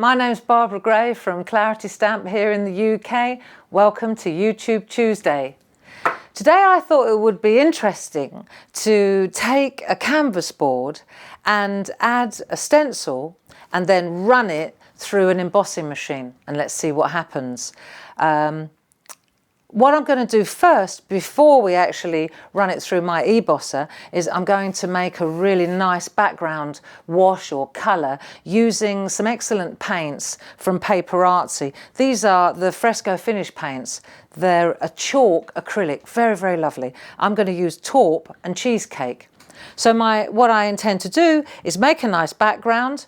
My name's Barbara Gray from Clarity Stamp here in the UK. Welcome to YouTube Tuesday. Today I thought it would be interesting to take a canvas board and add a stencil and then run it through an embossing machine, and let's see what happens. What I'm going to do first, before we actually run it through my e-bosser, is I'm going to make a really nice background wash or colour using some excellent paints from Paper Artsy. These are the fresco finish paints. They're a chalk acrylic, very, very lovely. I'm going to use taupe and cheesecake. So what I intend to do is make a nice background,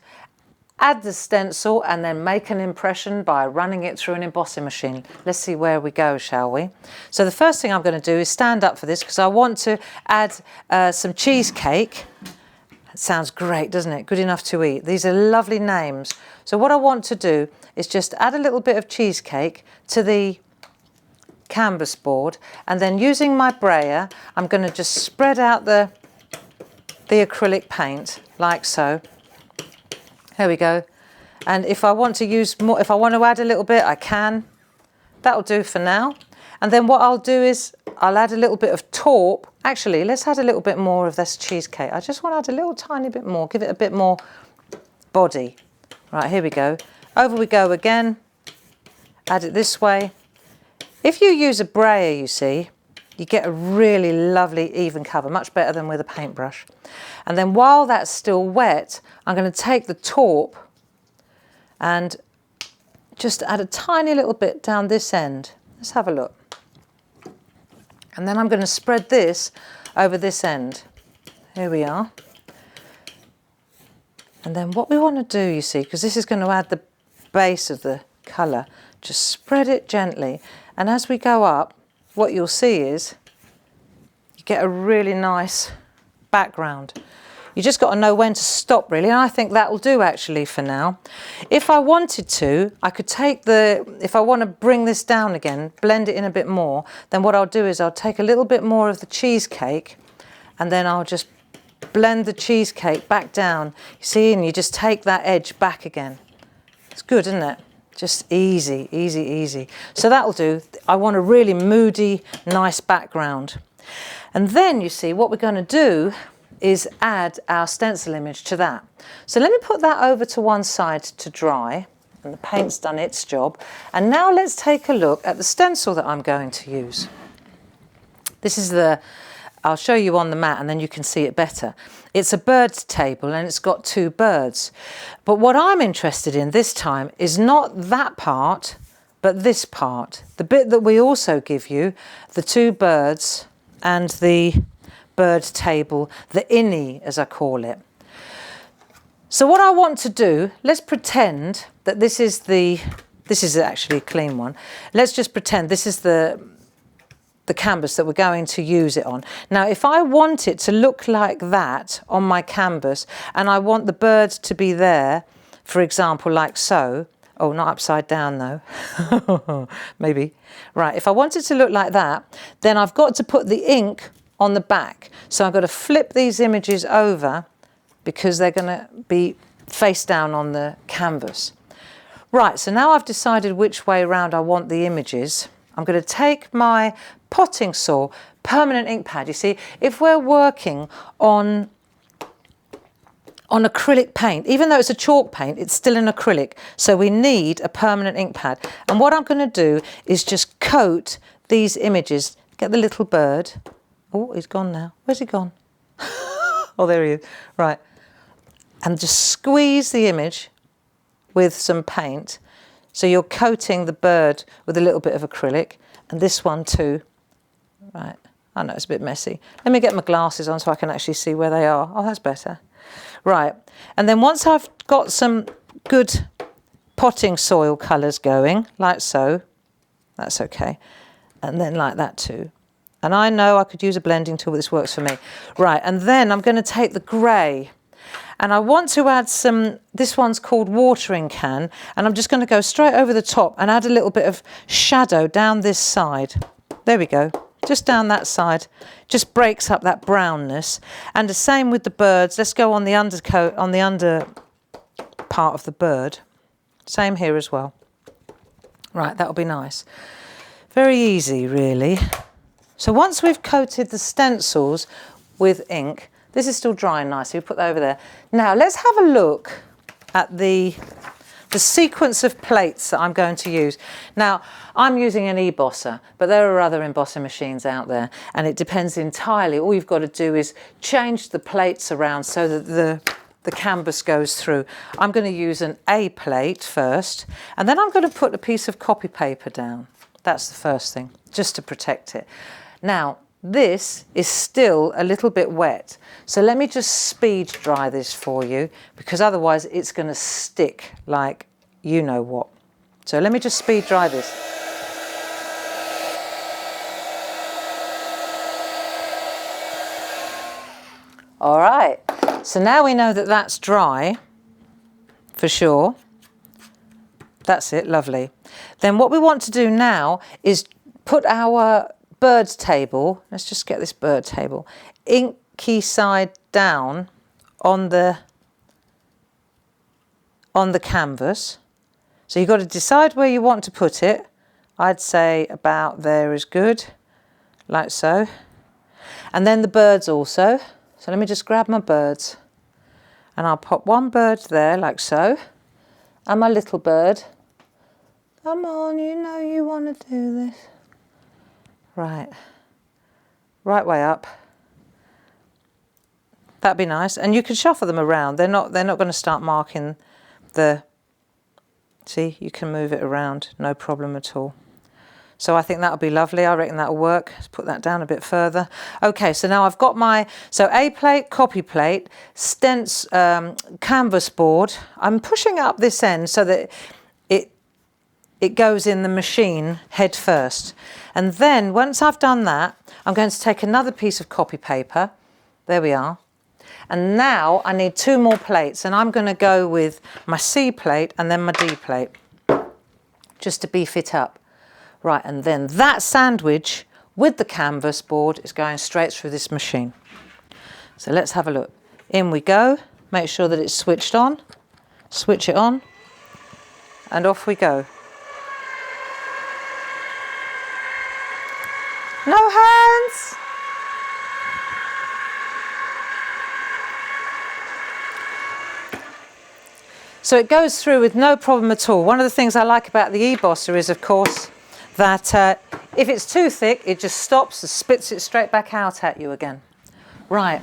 add the stencil, and then make an impression by running it through an embossing machine. Let's see where we go, shall we? So the first thing I'm going to do is stand up for this because I want to add some cheesecake. That sounds great, doesn't it? Good enough to eat. These are lovely names. So what I want to do is just add a little bit of cheesecake to the canvas board, and then using my brayer, I'm going to just spread out the acrylic paint like so. There we go. And if I want to use more, if I want to add a little bit, I can. That'll do for now. And then what I'll do is I'll add a little bit of taupe. Actually, let's add a little bit more of this cheesecake. I just want to add a little tiny bit more, give it a bit more body. Right, here we go. Over we go again. Add it this way. If you use a brayer, you see, you get a really lovely even cover, much better than with a paintbrush. And then while that's still wet, I'm going to take the taupe and just add a tiny little bit down this end. Let's have a look. And then I'm going to spread this over this end. Here we are. And then what we want to do, you see, because this is going to add the base of the colour, just spread it gently. And as we go up, what you'll see is you get a really nice background. You just got to know when to stop, really, and I think that will do actually for now. If I wanted to, I could take if I want to bring this down again, blend it in a bit more, then what I'll do is I'll take a little bit more of the cheesecake and then I'll just blend the cheesecake back down. You see, and you just take that edge back again. It's good, isn't it? Just easy, easy, easy. So that'll do. I want a really moody, nice background. And then, you see, what we're going to do is add our stencil image to that. So let me put that over to one side to dry, and the paint's done its job. And now let's take a look at the stencil that I'm going to use. This is I'll show you on the mat and then you can see it better. It's a bird table and it's got two birds. But what I'm interested in this time is not that part, but this part. The bit that we also give you, the two birds and the bird table, the innie as I call it. So what I want to do, let's pretend that this is actually a clean one. Let's just pretend this is the canvas that we're going to use it on. Now, if I want it to look like that on my canvas, and I want the bird to be there, for example, like so. Oh, not upside down though. Maybe. Right, if I want it to look like that, then I've got to put the ink on the back. So I've got to flip these images over because they're going to be face down on the canvas. Right, so now I've decided which way around I want the images. I'm going to take my potting saw, permanent ink pad. You see, if we're working on acrylic paint, even though it's a chalk paint, it's still an acrylic. So we need a permanent ink pad. And what I'm going to do is just coat these images. Get the little bird. Oh, he's gone now. Where's he gone? Oh, there he is. Right. And just squeeze the image with some paint. So you're coating the bird with a little bit of acrylic, and this one too. Right, I know it's a bit messy. Let me get my glasses on so I can actually see where they are. Oh, that's better. Right, and then once I've got some good potting soil colours going, like so, that's okay. And then like that too. And I know I could use a blending tool, but this works for me. Right, and then I'm going to take the grey. And I want to add this one's called watering can, and I'm just going to go straight over the top and add a little bit of shadow down this side. There we go, just down that side. Just breaks up that brownness. And the same with the birds. Let's go on the undercoat, on the under part of the bird. Same here as well. Right, that'll be nice. Very easy, really. So once we've coated the stencils with ink, this is still drying nicely, we put that over there. Now let's have a look at the sequence of plates that I'm going to use. Now, I'm using an embosser, but there are other embossing machines out there, and it depends entirely. All you've got to do is change the plates around so that the canvas goes through. I'm going to use an A plate first, and then I'm going to put a piece of copy paper down. That's the first thing, just to protect it. Now, this is still a little bit wet, so let me just speed dry this for you, because otherwise it's going to stick like you know what. So let me just speed dry this. All right, so now we know that that's dry for sure. That's it, lovely. Then what we want to do now is put our bird table, let's just get this bird table, inky side down on the canvas. So you've got to decide where you want to put it. I'd say about there is good, like so. And then the birds also. So let me just grab my birds, and I'll pop one bird there like so, and my little bird. Come on, you know you want to do this. Right way up. That'd be nice, and you can shuffle them around. They're not going to start marking the. See, you can move it around, no problem at all. So I think that'll be lovely. I reckon that'll work. Let's put that down a bit further. Okay, so now I've got my A plate, copy plate, canvas board. I'm pushing up this end so that it goes in the machine head first. And then once I've done that, I'm going to take another piece of copy paper. There we are. And now I need 2 more plates, and I'm going to go with my C plate and then my D plate, just to beef it up. Right, and then that sandwich with the canvas board is going straight through this machine. So let's have a look. In we go. Make sure that it's switched on. Switch it on. And off we go. No hands! So it goes through with no problem at all. One of the things I like about the Embosser is, of course, that if it's too thick, it just stops and spits it straight back out at you again. Right,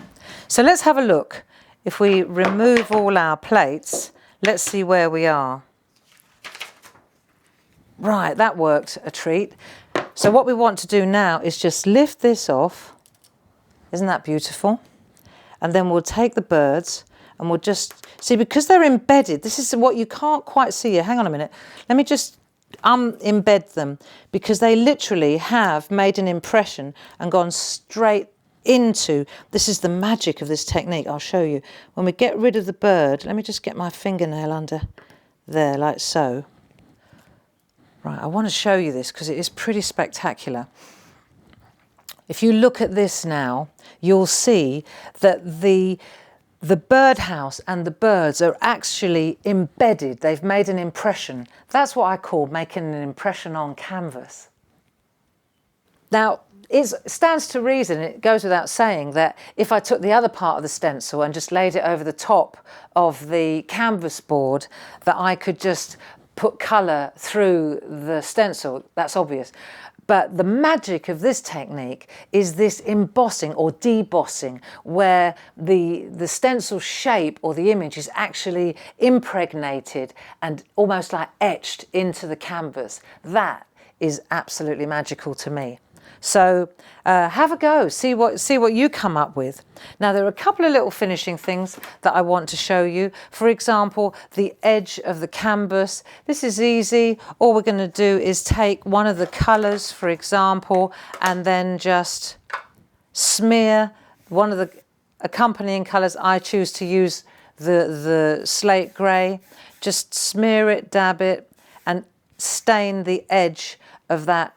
so let's have a look. If we remove all our plates, let's see where we are. Right, that worked a treat. So what we want to do now is just lift this off. Isn't that beautiful? And then we'll take the birds and we'll just see, because they're embedded, this is what you can't quite see here. Hang on a minute. Let me just embed them, because they literally have made an impression and gone straight into, this is the magic of this technique. I'll show you. When we get rid of the bird, let me just get my fingernail under there like so. Right, I want to show you this because it is pretty spectacular. If you look at this now, you'll see that the birdhouse and the birds are actually embedded. They've made an impression. That's what I call making an impression on canvas. Now, it stands to reason, it goes without saying, that if I took the other part of the stencil and just laid it over the top of the canvas board, that I could just put colour through the stencil. That's obvious. But the magic of this technique is this embossing or debossing, where the stencil shape or the image is actually impregnated and almost like etched into the canvas. That is absolutely magical to me. So have a go, see what you come up with. Now there are a couple of little finishing things that I want to show you. For example, the edge of the canvas. This is easy. All we're going to do is take one of the colours, for example, and then just smear one of the accompanying colours. I choose to use the slate grey. Just smear it, dab it, and stain the edge of that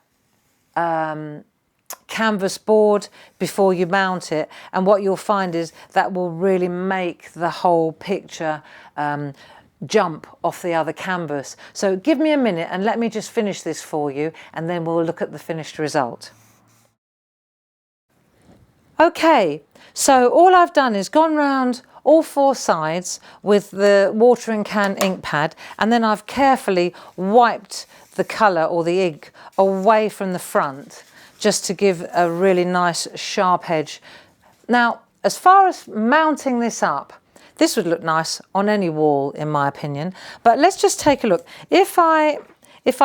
canvas board before you mount it, and what you'll find is that will really make the whole picture jump off the other canvas. So give me a minute and let me just finish this for you, and then we'll look at the finished result. Okay, so all I've done is gone round all four sides with the watering can ink pad, and then I've carefully wiped the colour or the ink away from the front just to give a really nice sharp edge. Now, as far as mounting this up, this would look nice on any wall in my opinion, but let's just take a look. If I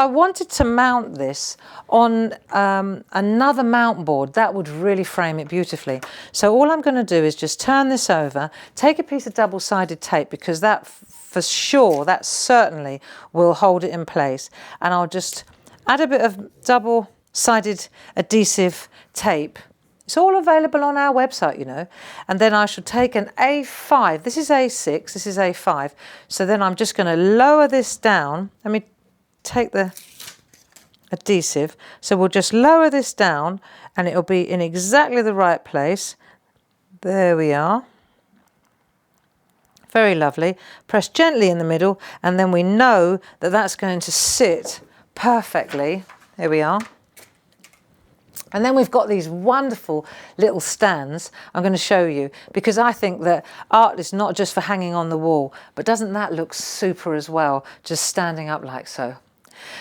wanted to mount this on another mount board, that would really frame it beautifully. So all I'm going to do is just turn this over, take a piece of double-sided tape, because that for sure, that certainly will hold it in place. And I'll just add a bit of double-sided adhesive tape. It's all available on our website, you know. And then I should take an A5. This is A6, this is A5. So then I'm just going to lower this down. Let me take the adhesive. So we'll just lower this down and it'll be in exactly the right place. There we are. Very lovely. Press gently in the middle, and then we know that that's going to sit perfectly. There we are. And then we've got these wonderful little stands I'm going to show you, because I think that art is not just for hanging on the wall, but doesn't that look super as well, just standing up like so.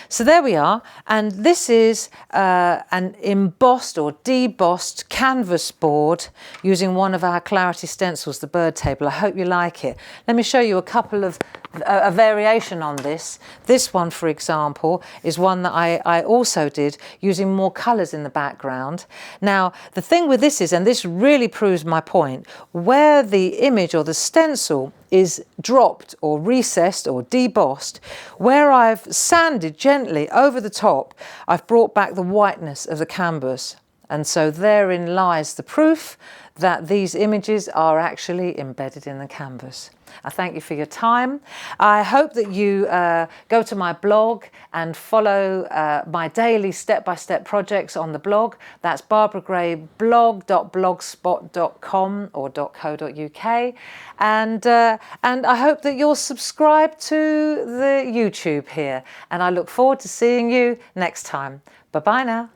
So there we are, and this is an embossed or debossed canvas board using one of our Clarity Stencils, the bird table. I hope you like it. Let me show you a couple of a variation on this. This one, for example, is one that I also did using more colours in the background. Now, the thing with this is, and this really proves my point, where the image or the stencil is dropped or recessed or debossed, where I've sanded gently over the top, I've brought back the whiteness of the canvas. And so therein lies the proof that these images are actually embedded in the canvas. I thank you for your time. I hope that you go to my blog and follow my daily step-by-step projects on the blog. That's barbaragrayblog.blogspot.com or .co.uk. And I hope that you'll subscribe to the YouTube here. And I look forward to seeing you next time. Bye-bye now.